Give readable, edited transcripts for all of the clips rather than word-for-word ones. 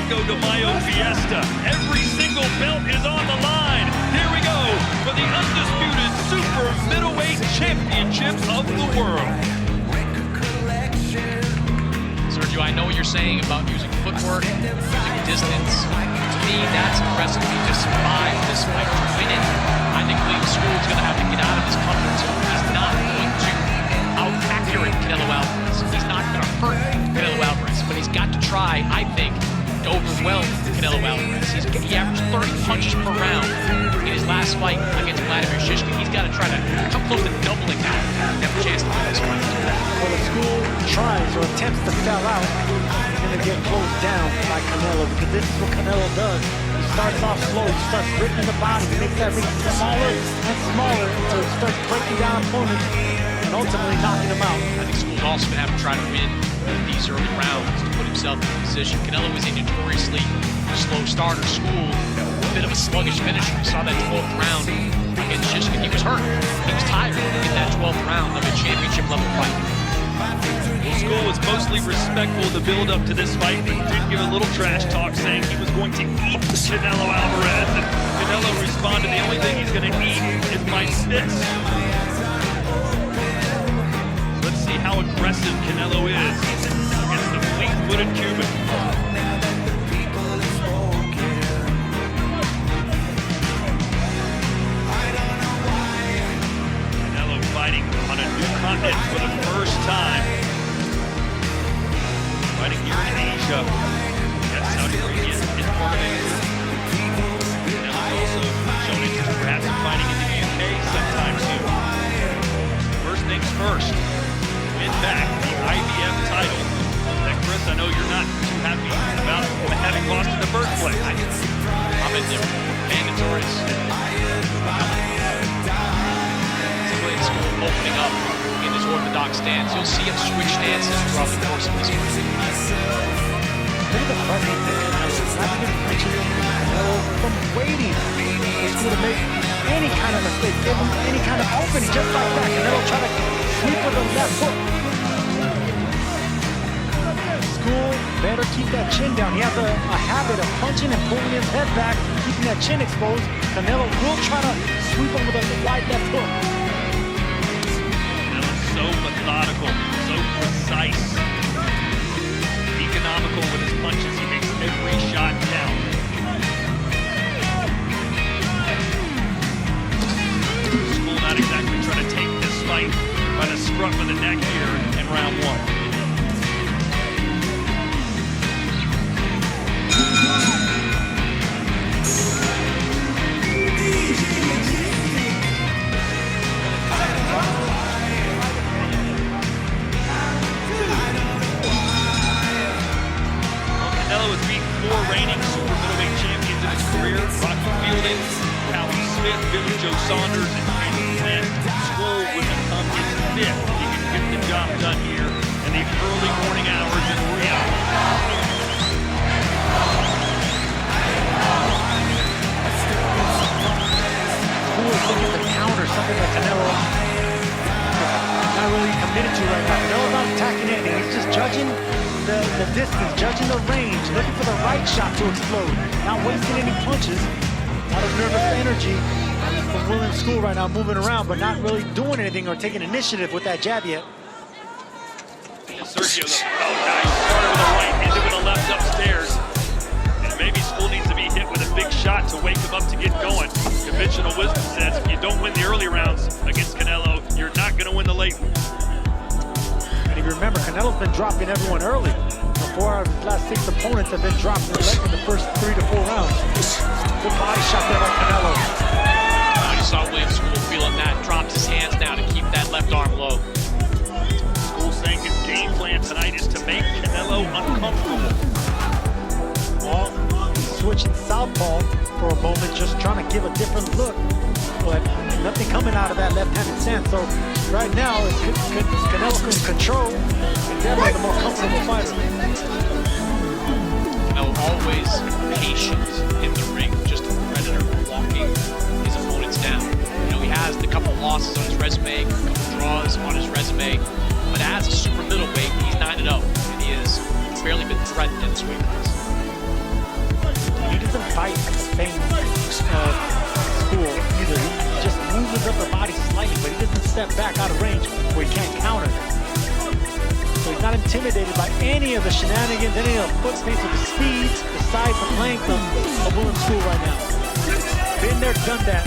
Cinco de Mayo fiesta. Every single belt is on the line. Here we go for the undisputed super middleweight championship of the world. Sergio, I know what you're saying about using footwork, using distance. To me, that's impressive. He just survived this fight to win it. I think William Scull is going to have to get out of his comfort zone. He's not going to out-accurate Canelo Álvarez. He's not going to hurt Canelo Álvarez, but he's got to try, I think, to overwhelm Canelo Álvarez. He averaged 30 punches per round in his last fight against Vladimir Shishkin. He's got to try to come close to doubling that to have a chance to win this fight. Well, if Scull tries or attempts to sell out, he's going to get closed down by Canelo, because this is what Canelo does. He starts off slow, he starts ripping the body, he makes that ring smaller and smaller until he starts breaking down opponents and ultimately knocking them out. I think Scull's also going to have to try to win these early rounds to put himself in position. Canelo was a notoriously slow starter. Scull, a bit of a sluggish finisher. We saw that 12th round against Shishkin. He was hurt. He was tired in that 12th round of a championship level fight. Scull was mostly respectful to build up to this fight, but he did give a little trash talk saying he was going to eat Canelo Álvarez, and Canelo responded, the only thing he's going to eat is my spits. Let's see how aggressive Canelo is against the fleet-footed Cuban. Canelo fighting on a new continent for the first time. Fighting here in Asia. Yes, Saudi Arabia is part of it. Canelo's also shown interest perhaps in fighting in the UK sometime soon. First things first, win back the IBF title that, Chris, I know you're not too happy about having lost in the first place. I'm in the mandatories. William Scull opening up in his orthodox stance. You'll see him switch stances throughout the course of this fight. Look at the frightening thing. Not even mentioning Canelo from waiting for Scull to make any kind of mistake, give him any kind of opening, just like that. Canelo try to sweep with the left hook. Scull better keep that chin down. He has a habit of punching and pulling his head back, keeping that chin exposed. Canelo will try to sweep him with a wide left hook. So methodical, so precise, economical with his punches. He makes every shot count. Scull not exactly trying to take this fight by the scruff of the neck here in round one. Canelo has beaten 4 reigning super middleweight champions in his career: Rocky Fielding, Callum Smith, Billy Joe Saunders, and Peter Flynn. Scull would become his 5th if he can get the job done here in the early morning hours in Riyadh. Scull is looking to counter something that Canelo is not really committed to right now. Canelo's not attacking anything. He's just judging the distance, judging the range, looking for the right shot to explode. Not wasting any punches. A lot of nervous energy from William Scull right now, moving around, but not really doing anything or taking initiative with that jab yet. Sergio, nice. Started with a right, ended with a left upstairs. And maybe Scull needs to be hit with a big shot to wake him up to get going. Conventional wisdom says if you don't win the early rounds against Canelo, you're not going to win the late ones. And if you remember, Canelo's been dropping everyone early. 4 out of his last 6 opponents have been dropped in the first 3 to 4 rounds. Good body shot there by Canelo. You saw William Scull feeling that, dropped his hands now to keep that left arm low. Scull saying his game plan tonight is to make Canelo uncomfortable. Well, switching southpaw for a moment, just trying to give a different look. But nothing coming out of that left-handed stance. So right now, Canelo can control and therefore the more comfortable fighter. Canelo always patient in the ring, just a predator walking his opponents down. You know, he has the couple losses on his resume, a couple draws on his resume, but as a super middleweight, he's 9-0, and he has barely been threatened in this weight class. fight at the same school either. He just moves up the body slightly, but he doesn't step back out of range where he can't counter. So he's not intimidated by any of the shenanigans, any of the foot pace or the speed, the size, the length of William Scull right now. Been there, done that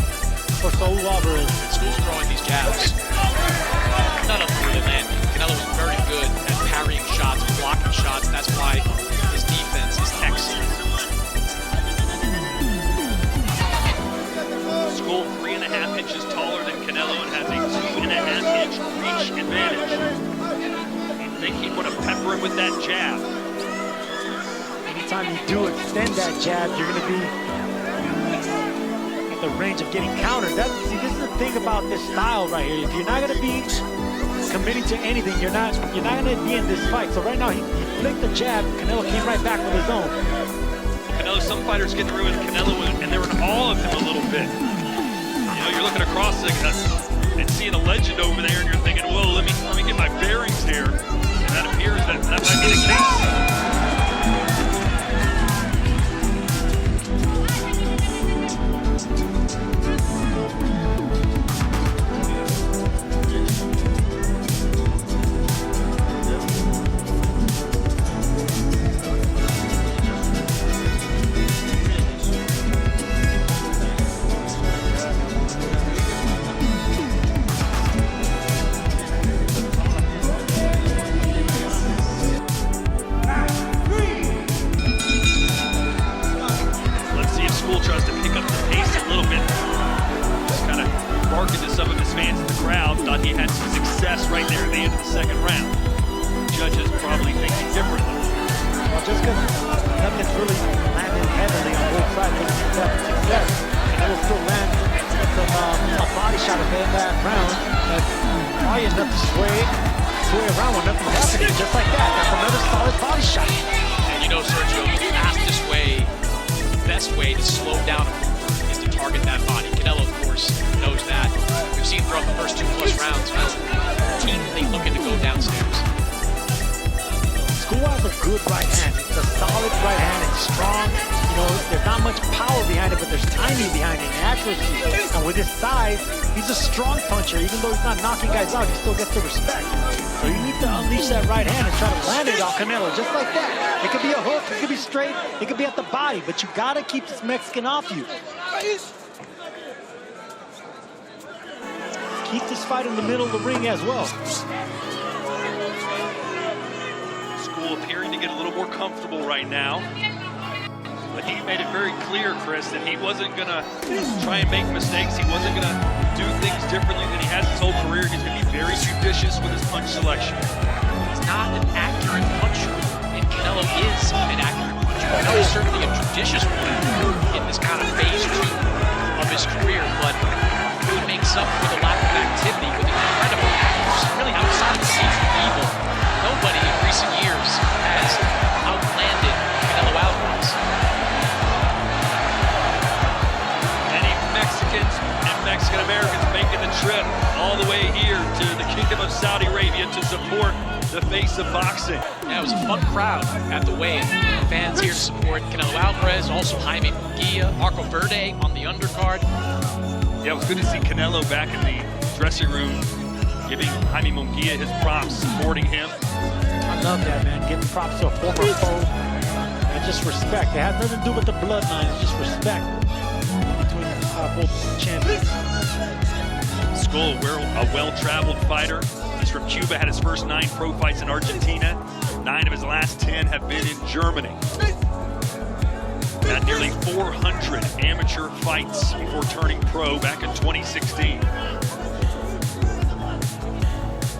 for Saúl Álvarez. Scull's throwing these jabs. None of them really landing. Canelo is very good at parrying shots, blocking shots. That's why his defense is excellent. Scull 3.5 inches taller than Canelo and has a 2.5-inch reach advantage. I think he'd want to pepper him with that jab. Anytime you do extend that jab, you're going to be at the range of getting countered. See, this is the thing about this style right here. If you're not going to be committing to anything, you're not going to be in this fight. So right now, he flicked the jab. Canelo came right back with his own. Canelo, some fighters get through with Canelo, and they're in awe of him a little bit. You know, you're looking across and seeing a legend over there, and you're thinking, "Whoa, let me get my bearings here." And that appears that might be the case. Tries to pick up the pace a little bit. Just kind of barking to some of his fans in the crowd. Thought he had some success right there at the end of the second round. Judges probably thinking differently. Well, just because nothing's really landing heavily on both sides doesn't mean that success. And it will still land a body shot at the end of that round. That's probably enough to sway around when nothing's happening. Just like that. That's another solid body shot. And you know, Sergio, the fastest way, best way to slow down a movement is to target that body. Canelo, of course, knows that. We've seen throughout the first 2+ rounds, routinely looking to go downstairs. Scull has a good right hand. It's a solid right hand. It's strong. You know, there's not much power behind it, but there's timing behind it and accuracy. And with his size, he's a strong puncher. Even though he's not knocking guys out, he still gets the respect. So you need to unleash that right hand and try to land it on Canelo, just like that. It could be a hook, it could be straight, it could be at the body, but you gotta keep this Mexican off you. Keep this fight in the middle of the ring as well. Scull appearing to get a little more comfortable right now. But he made it very clear, Chris, that he wasn't going to try and make mistakes. He wasn't going to do things differently than he has his whole career. He's going to be very judicious with his punch selection. He's not an accurate puncher, and Canelo is an accurate puncher. Canelo is certainly a judicious one in this kind of phase 2 of his career, but he makes up for the lack of activity with incredible accuracy. Really, outside of the season of evil, nobody in recent years has outlanded Canelo Álvarez. Mexicans and Mexican Americans making the trip all the way here to the Kingdom of Saudi Arabia to support the face of boxing. Yeah, it was a fun crowd at the weigh-in. Fans here to support Canelo Álvarez, also Jaime Munguia, Marco Verde on the undercard. Yeah, it was good to see Canelo back in the dressing room, giving Jaime Munguia his props, supporting him. I love that, man. Giving props to a former foe and just respect. It has nothing to do with the bloodline, it's just respect. Both champions. Scull, a well-traveled fighter. He's from Cuba, had his first 9 pro fights in Argentina. 9 of his last 10 have been in Germany. Had nearly 400 amateur fights before turning pro back in 2016.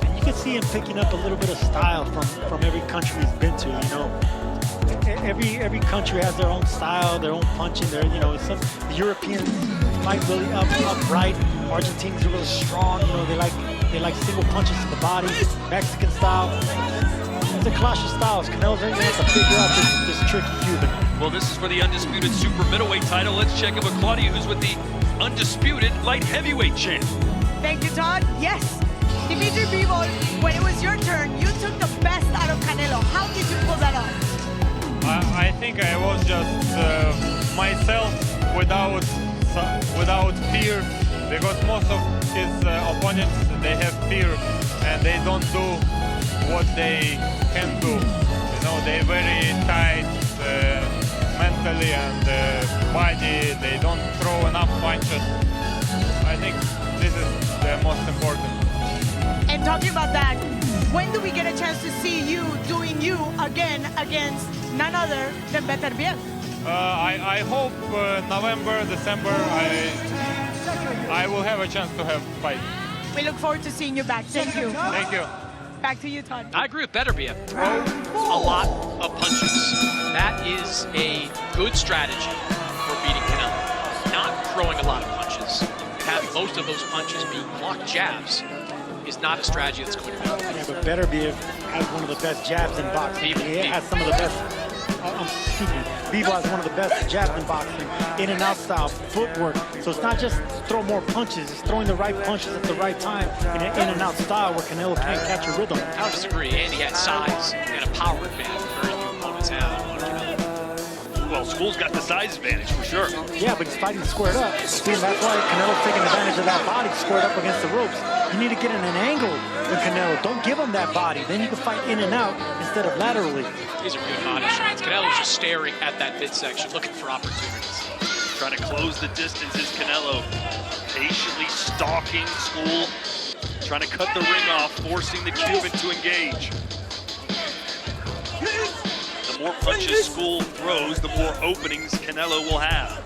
And you can see him picking up a little bit of style from every country he's been to, you know. Every country has their own style, their own punching. The Europeans fight really upright. Argentines are really strong. You know, they like single punches to the body. Mexican style. It's a clash of styles. Canelo's going to have to figure out this tricky Cuban. Well, this is for the undisputed super middleweight title. Let's check in with Claudia, who's with the undisputed light heavyweight champ. Thank you, Todd. Yes, Dimitri Bivol, when it was your turn, you took the best out of Canelo. How did you pull that off? I think I was just myself without fear, because most of his opponents, they have fear and they don't do what they can do. You know, they're very tight mentally and body. They don't throw enough punches. I think this is the most important. And talking about that, when do we get a chance to see you doing you again against none other than Beterbiev? I hope November, December, I will have a chance to have fight. We look forward to seeing you back. Thank you. Thank you. Back to you, Todd. I agree with Beterbiev. Throw a lot of punches. That is a good strategy for beating Canelo. Not throwing a lot of punches, having most of those punches being blocked jabs, is not a strategy that's going to be. Yeah, but Beterbiev has one of the best jabs in boxing. He has some of the best. Bivol has one of the best jabs in boxing. In and out style, footwork. So it's not just throw more punches, it's throwing the right punches at the right time in an in and out style where Canelo can't catch a rhythm. I don't disagree. Andy had size and a power advantage. Very few opponents have on Canelo. Well, Skull's got the size advantage for sure. Yeah, but he's fighting squared up. See, that's why Canelo's taking advantage of that body squared up against the ropes. You need to get in an angle with Canelo. Don't give him that body. Then you can fight in and out instead of laterally. These are good body shots. Canelo's just staring at that midsection, looking for opportunities. Trying to close the distance is Canelo. Patiently stalking Skull. Trying to cut the ring off, forcing the Cuban to engage. The more punches Skull throws, the more openings Canelo will have.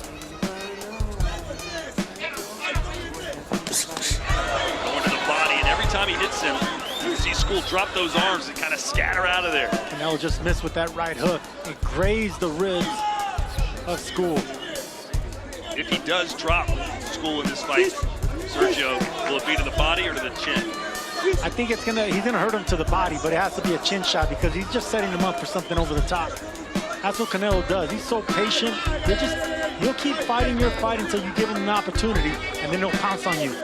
Going to the body, and every time he hits him, you see Skull drop those arms and kind of scatter out of there. Canelo just missed with that right hook. It grazed the ribs of Skull. If he does drop Skull in this fight, Sergio, will it be to the body or to the chin? I think he's gonna hurt him to the body, but it has to be a chin shot because he's just setting him up for something over the top. That's what Canelo does. He's so patient. He'll keep fighting your fight until you give him an opportunity, and then he'll pounce on you.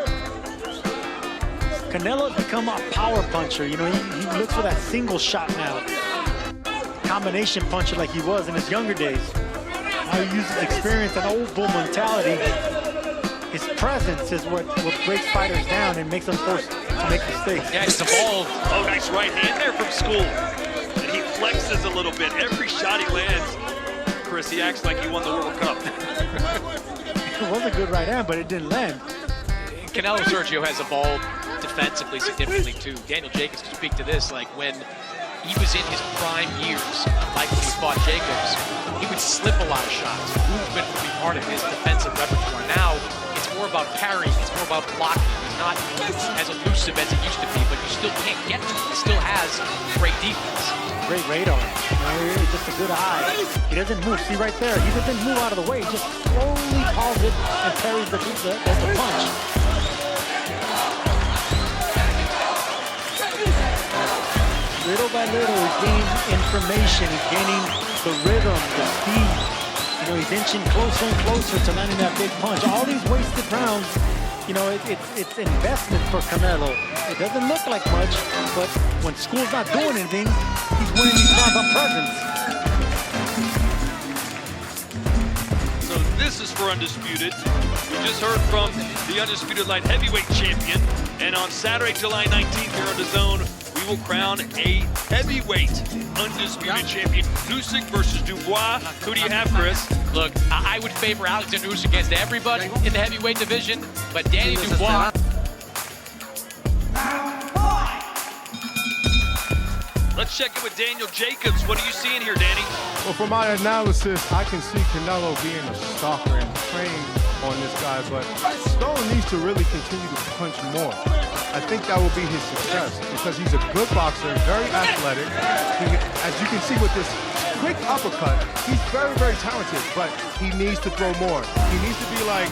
Canelo's become a power puncher. You know, he looks for that single shot now. Combination puncher like he was in his younger days. Now he uses experience and old bull mentality. His presence is what breaks fighters down and makes them forced to make mistakes. Yeah, it's evolved. Oh, nice right hand there from Skull. And he flexes a little bit. Every shot he lands, Chris, he acts like he won the World Cup. It was a good right hand, but it didn't land. Canelo Sergio has evolved defensively significantly too. Daniel Jacobs can speak to this. Like when he was in his prime years, like when he fought Jacobs, he would slip a lot of shots. Movement would be part of his defensive repertoire. Now, it's more about carrying, it's more about blocking. He's not as elusive as he used to be, but you still can't get to him. He still has great defense. Great radar. You know, just a good eye. He doesn't move. See right there, he doesn't move out of the way. He just slowly pulls it and parries the punch. Little by little, he's gaining information. He's gaining the rhythm, the speed. You know, he's inching closer and closer to landing that big punch. All these wasted rounds, you know, it's investment for Canelo. It doesn't look like much, but when Skull's not doing anything, he's winning these rounds on presence. So this is for Undisputed. We just heard from the Undisputed Light Heavyweight Champion. And on Saturday, July 19th here on DAZN, we will crown a heavyweight Undisputed Champion. Usyk versus Dubois. Who do you have, Chris? Look, I would favor Alexander Usyk against everybody in the heavyweight division, but Danny Dubois. Let's check in with Daniel Jacobs. What are you seeing here, Danny? Well, from my analysis, I can see Canelo being a stalker and preying on this guy, but Stone needs to really continue to punch more. I think that will be his success because he's a good boxer, very athletic. As you can see with this quick uppercut, he's very, very talented, but he needs to throw more. He needs to be like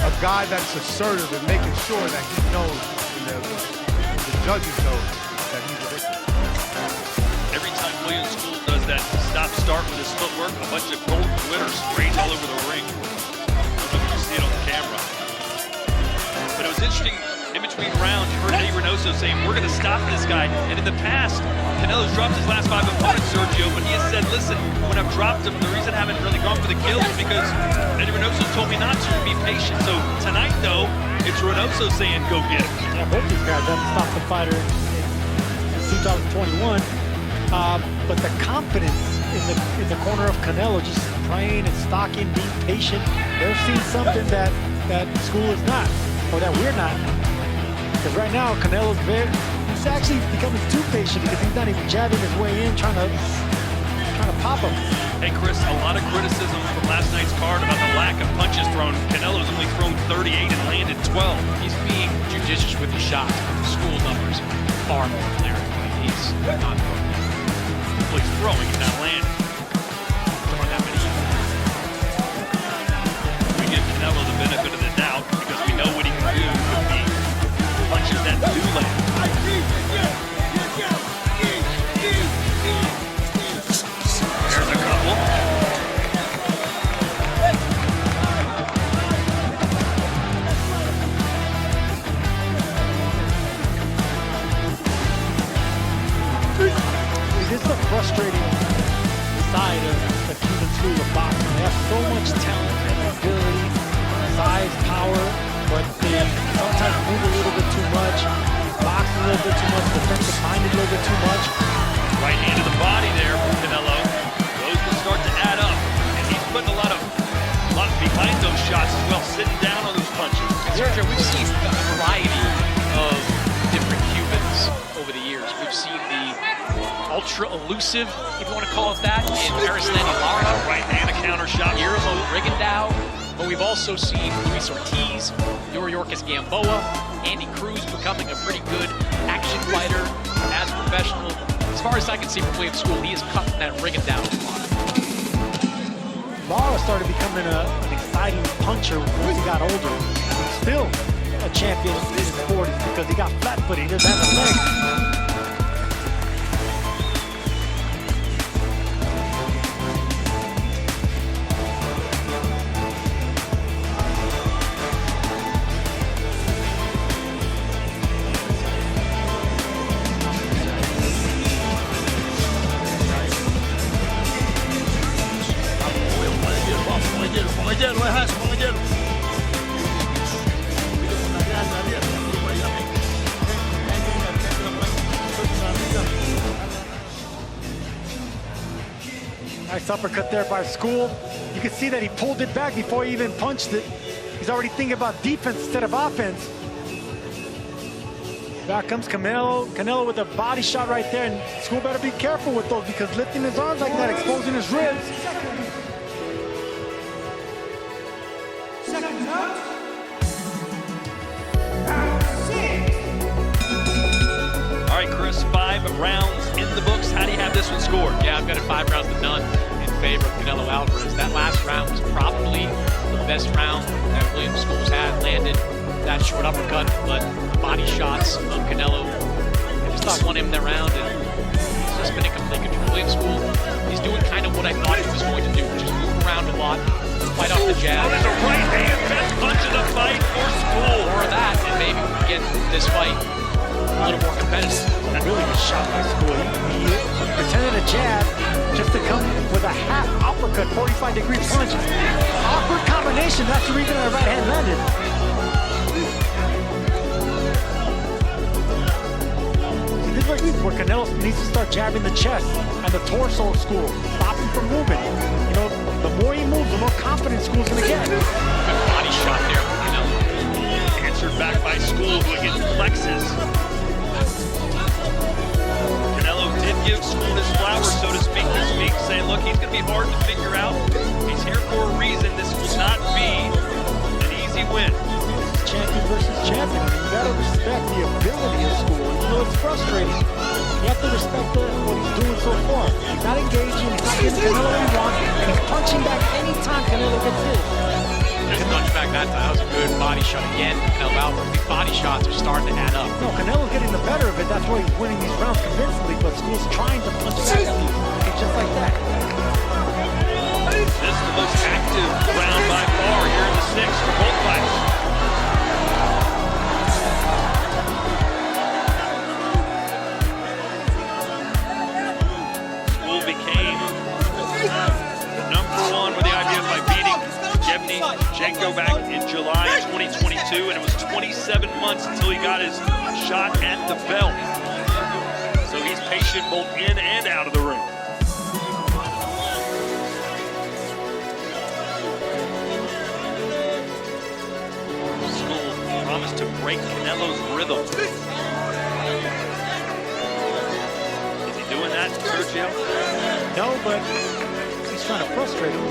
a guy that's assertive and making sure that he knows, and the judges know that he's addicted. Every time William Scull does that stop-start with his footwork, a bunch of gold glitter sprays all over the ring. I don't know if you can see it on the camera. But it was interesting, in between rounds, you heard Eddie Reynoso saying, we're going to stop this guy. And in the past, Canelo's dropped his last 5 opponents, Sergio, but he has said, listen, listen, when I've dropped him, the reason I haven't really gone for the kill is because Eddie Reynoso told me not to be patient. So tonight, though, it's Reynoso saying, go get him. Yeah, both these guys haven't stopped the fighter in 2021. But the confidence in the corner of Canelo, just praying and stalking, being patient, they're seeing something that Scull is not, or that we're not. Because right now, Canelo's he's actually becoming too patient because he's not even jabbing his way in, trying to pop him. Hey, Chris, a lot of criticism from last night's card about the lack of punches thrown. Canelo's only thrown 38 and landed 12. He's being judicious with the shots. Scull numbers far more clear. He's not throwing. Well, he's throwing, he's not landing. Throwing that many. We give Canelo the benefit of the doubt because we know what he can do with the punches that do land. There's a couple. This is the frustrating side of the Cuban school of boxing. They have so much talent and ability, size, power, but they sometimes move a little bit too much, box a little bit too much, defensive minded a little bit too much. Right hand to the body there from Canelo. Those will start to add up. And he's putting a lot behind those shots as well, sitting down on those punches. Sergio, we've seen a variety of different Cubans over the years. We've seen the ultra elusive, if you want to call it that, in Arislandi Lara. Right hand, a counter shot. Guillermo Rigondeaux. But we've also seen Luis Ortiz, Yuriorkis Gamboa, Andy Cruz becoming a pretty good action fighter as a professional. As far as I can see from William Scull, he is cutting that Rigondeaux line. Lara started becoming an exciting puncher once he got older. He's still a champion in his 40s because he got flat-footed. He doesn't have a leg. Nice uppercut there by Scull. You can see that he pulled it back before he even punched it. He's already thinking about defense instead of offense. Back comes Canelo. Canelo with a body shot right there, and Scull better be careful with those because lifting his arms like that, exposing his ribs. All right, Chris, 5 rounds in the books. How do you have this one scored? Yeah, I've got it 5 rounds to none in favor of Canelo Álvarez. That last round was probably the best round that William Scull's had. Landed that short uppercut, but body shots of Canelo. I just thought won him that round, and he's just been in complete control. William Scull, he's doing kind of what I thought he was going to do, which is move around a lot, fight off the jab. There's a right hand, best punch of the fight for Scull. More of that, and maybe we can get this fight a little more competitive. Really good shot by Scull. He pretended to jab just to come with a half uppercut, 45-degree punch. Awkward combination. That's the reason our right hand landed. See, this is where Canelo needs to start jabbing the chest and the torso of Scull. Stop him from moving. You know, the more he moves, the more confident Scull's going to get. Good body shot there from Canelo. Answered back by Scull, who again flexes. Canelo did give Scull his flowers, so to speak, this week, saying, look, he's going to be hard to figure out. He's here for a reason. This will not be an easy win. Champion versus champion. You got to respect the ability of Scull. You know, it's frustrating. You have to respect what he's doing so far. He's not engaging, he's not giving Canelo what he wants, and he's punching back anytime Canelo gets hit. Just punch back that time. That was a good body shot again. Canelo Álvarez. These body shots are starting to add up. No, Canelo's getting the better of it. That's why he's winning these rounds convincingly, but Scull's trying to punch back at these, just like that. This is the most active round by far here in the 6th for both fighters. Scull became Number one with the IBF by beating Yevgeny Janko back in July 2022, and it was 27 months until he got his shot at the belt. So he's patient both in and out of the ring. Scull promised to break Canelo's rhythm. Is he doing that, Sergio? No, but he's trying to frustrate him. I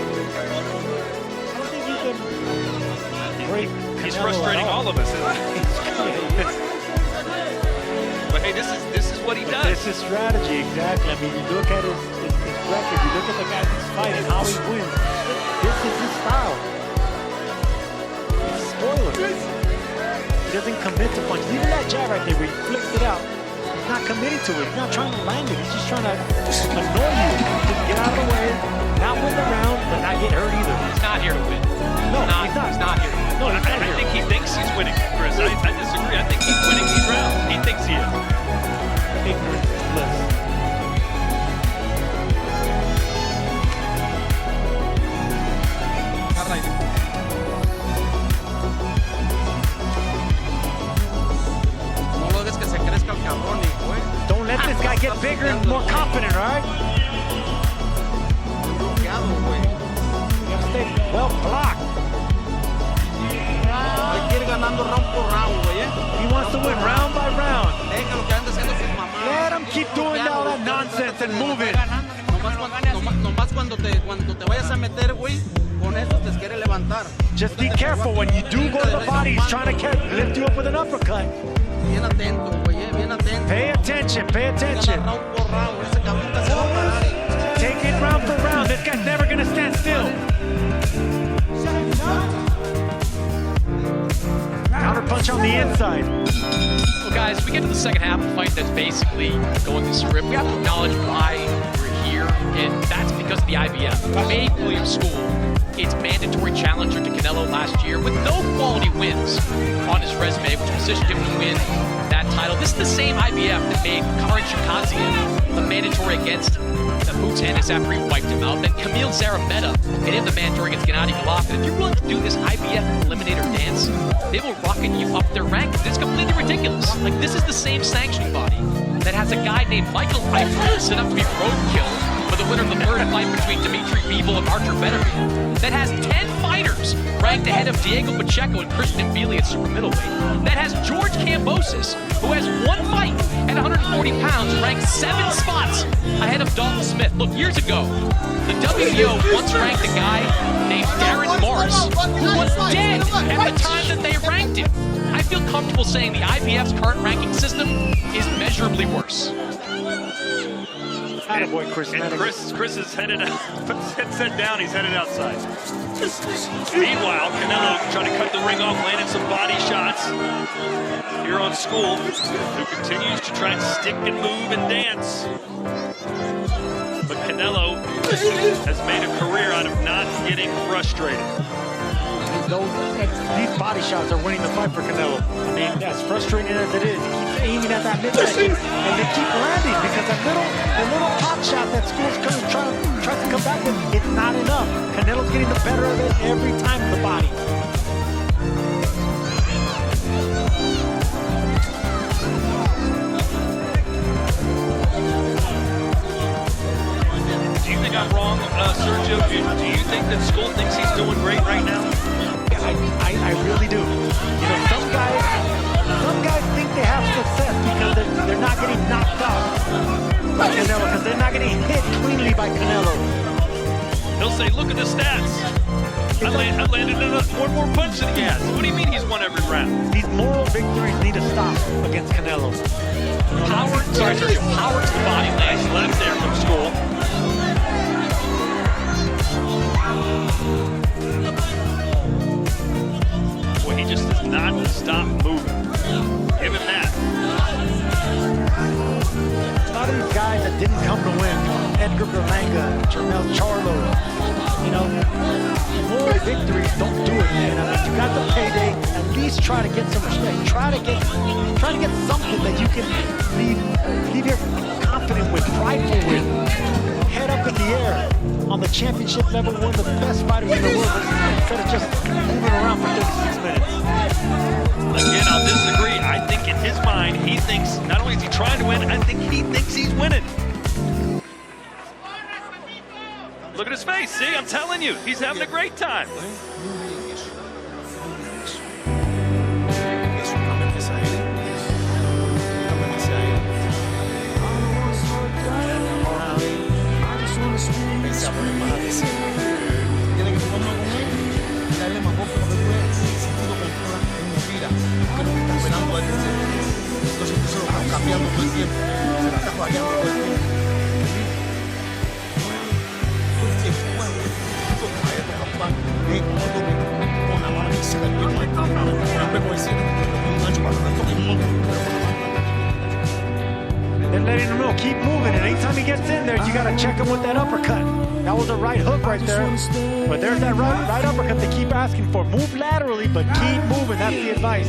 don't think he can break He's Canelo frustrating at all of us, isn't he? But hey, this is what he does. This is strategy, exactly. I mean, you look at his record, you look at the guys he's fighting, how he wins. This is his style. He's a spoiler. He doesn't commit to punches. Even that jab right there where he flicks it out, he's not committed to it. He's not trying to land it. He's just trying to annoy you. Just get out of the way, not win the round, but not get hurt either. He's not here to win. No, He's not here. No, he's not I here. think he thinks he's winning, Chris. I disagree. I think he's winning these rounds. He thinks he is. Ignorance is bliss. No lo dejes que se crezca el cabrón, hijo, Don't let this guy get bigger and more confident, all right? Bloqueado, güey. You gotta stay well blocked. Hay que ir ganando round por round, güey, He wants to win round by round. Déjalo que ande haciendo sus mamadas. Let him keep doing all that nonsense and moving. Nomás cuando te vayas a meter, güey, con eso te quiere levantar. Just be careful when you do go to the body. He's trying to lift you up with an uppercut. Bien atento, güey, bien atento. Pay attention, pay attention. Round por round, ese cabrón nunca se va a parar. Take it round for round. This guy's never gonna stand still. Counter punch on the inside. Well, guys, we get to the second half of the fight that's basically going to script. We have to acknowledge why we're here, and that's because of the IBF. Made William Scull its mandatory challenger to Canelo last year with no quality wins on his resume, which positioned him to win that title. This is the same IBF that made Karen Chukadzian the mandatory against the Boots Hennis after he wiped him out. Then Camille Zarameta made him the mandatory against Gennady Golovkin. If you're willing to do this IBF eliminator dance, they will rocket you up their rankings. It's completely ridiculous. Like, this is the same sanctioning body that has a guy named Michael Eifert set up to be roadkill for the winner of the third fight between Dimitri Bivol and Artur Beterbiev. That has 10 fighters ranked ahead of Diego Pacheco and Christian Vili at super middleweight. That has George Kambosos, who has one fight at 140 pounds, ranked 7 spots ahead of Dalton Smith. Look, years ago, the WBO once ranked a guy named Darren Morris, who was dead at the time that they ranked him. I feel comfortable saying the IBF's current ranking system is measurably worse. Attaboy, Chris. And Chris is headed out. Puts his headset down, he's headed outside. Meanwhile, Canelo trying to cut the ring off, landing some body shots here on Scull, who continues to try and stick and move and dance. But Canelo has made a career out of not getting frustrated. These body shots are winning the fight for Canelo. I mean, as frustrating as it is, he keeps aiming at that midsection, and they keep landing because the little pot shot that Scull's tries to come back with, it's not enough. Canelo's getting the better of it every time with the body. Do you think I'm wrong, Sergio? Do you think that Scull thinks he's doing great right now? I really do. You know, some guys think they have success because they're not getting knocked out by Canelo, because they're not getting hit cleanly by Canelo. He'll say, look at the stats. I landed one more punch than he has. What do you mean he's won every round? These moral victories need to stop against Canelo. Power to the body, Nice left there from Scull. Boy, he just does not stop moving. Give him that. A lot of these guys that didn't come to win, Edgar Berlanga, Jermell Charlo, you know, moral victories don't do it, man. I mean, you got the payday, at least try to get some respect. Try to get something that you can leave here confident with, prideful with, head up in the air. on the championship level, one of the best fighters in the world, instead of just moving around for 36 minutes. Again, I'll disagree. I think in his mind, he thinks not only is he trying to win, I think he thinks he's winning. Look at his face. See, I'm telling you, he's having a great time. They're letting him know, keep moving, and anytime he gets in there, you gotta check him with that uppercut. That was a right hook right there, but there's that right uppercut they keep asking for. Move laterally, but keep moving, that's the advice.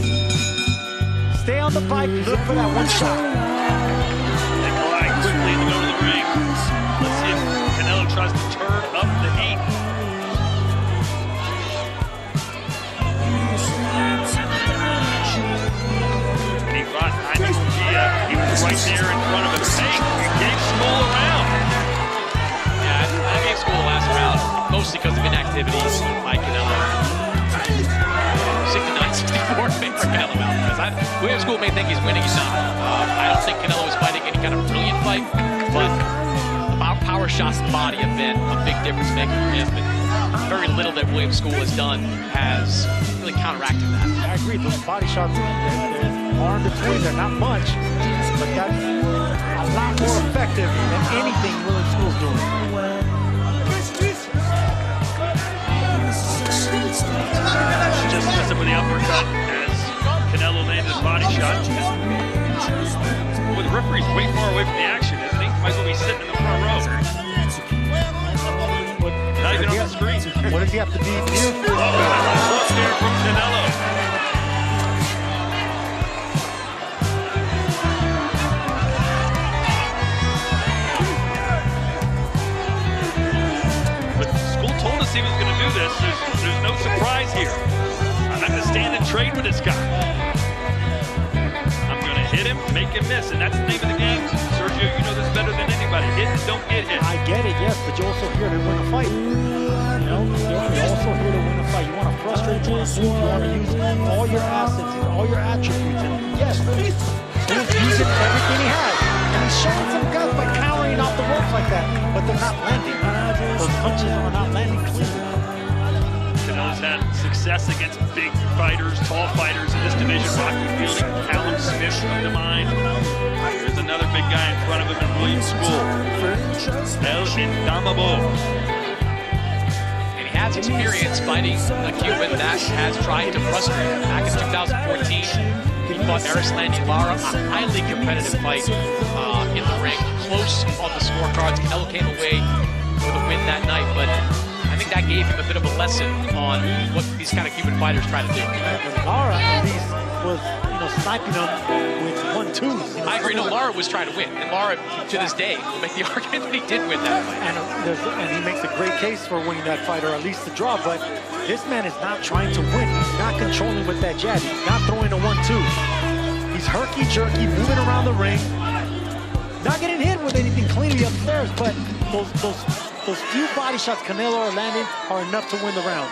Stay on the bike, look for that one shot. They collide quickly in the middle of the ring. Let's see if Canelo tries to turn up the heat. He was right there in front of him. Hey, he gave Scull a round. Yeah, I gave Scull the last round, mostly because of inactivities by Canelo. 69-64 favor Canelo Álvarez. William Scull may think he's winning, he's not. I don't think Canelo is fighting any kind of brilliant fight, but the power shots to the body have been a big difference maker for him. And very little that William Scull has done has really counteracted that. I agree, those body shots are in between, they're not much, but that's a lot more effective than anything William Scull's doing. Just messed up with the uppercut as Canelo landed his body shot. Well, the referee's way far away from the action, isn't he? Might as well be sitting in the front row. Not even on the screen. What does he have to be near for? Cross there from Canelo. But Scull told us he was going to do this. There's no surprise here. I'm not going to stand and trade with this guy. I'm going to hit him, make him miss, and that's the name of the game. Sergio, you know this better than anybody. Hit and don't get hit. I get it, yes, but you're also here to win a fight. You know, you're also here to win a fight. You want to frustrate, you want to use all your assets, all your attributes. And yes, he's using everything he has. And he's showing some guts by countering off the ropes like that, but they're not landing. Those punches are not landing clean. Canelo's had success against big fighters, tall fighters in this division. Rocky Fielding, Callum Smith come to mind. There's another big guy in front of him in William Scull. El Indomable. And he has experience fighting a Cuban that has tried to frustrate him. Back in 2014, he fought Arislandi Lara, a highly competitive fight in the ring. Close on the scorecards. Canelo came away with a win that night, but I think that gave him a bit of a lesson on what these kind of Cuban fighters try to do. Lara at least was, sniping him with 1-2s. I agree. No, Lara was trying to win, and Lara, to this day, will make the argument that he did win that fight. And he makes a great case for winning that fight, or at least the draw. But this man is not trying to win. He's not controlling with that jab. He's not throwing a 1-2. He's herky-jerky, moving around the ring, not getting hit with anything cleanly upstairs. But those few body shots Canelo are landing are enough to win the round.